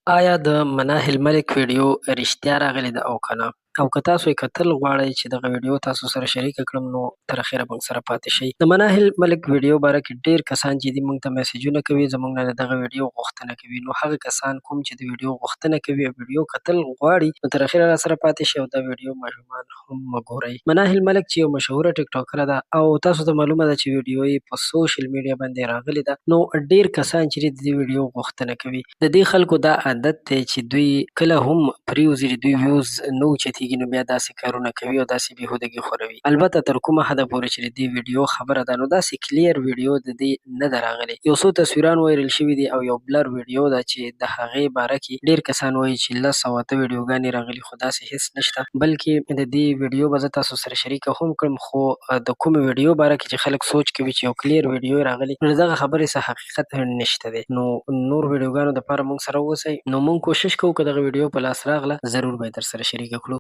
آیا د مناه الملک ویډیو رښتیا راغلې ده او که نه؟ او که تاسو یې کتل غواړئ چې دغه ویډیو تاسو سره شریکه کړم نو تر اخره موږ سره پاتې شئ. د مناه الملک ویډیو باره کې ډېر کسان چې دي موږ ته میسجونه کوي، زموږ نه د دغه ویډیو غوښتنه کوي. نو هغه کسان کوم چې د ویډیو غوښتنه کوي او ویډیو کتل غواړي نو تر اخره راسره پاتې شئ او دا ویډیو ماشومان هم وګورئ. مناه الملک چې یو مشهوره ټیک ټاکره ده او تاسو ته معلومه ده چې ویډیو یې په سوشل میډیا باندې راغلې ده، نو ډېر کسان چې دي د دې ویډیو غوښتنه کوي. د دې خلکو دا عادت دی چې دوی کله هم پریوزي چې دوی ویوز نه اوچتېږي نو بیا داسې کارونه کوي او داسې بېهودګي خوروي. البته تر کومه حده پورې چې د دې ویډیو خبره ده نو داسې کلیر ویډیو د دې نه ده راغلې. یو څو تصویران وایرل شوي دي او یو بلر ویډیو ده چې د هغې باره کې ډېر کسان وایي چې 10 او 8 ویډیوګانې راغلي خو داسې هېڅ نشته، بلکې د دې ویډیو به زه تاسو سره شریکه هم کړم. خو د کومې ویډیو باره کې چې خلک سوچ کوي چې یو کلیر ویډیو راغلي نو د دغه خبرې څه حقیقت نشته دی. نو نور ویډیوګانو دپاره موږ سره اوسئ. نو موږ کوشش کوو که دغه ویډیو په لاس راغله ضرور به یې درسره شریکه کړو.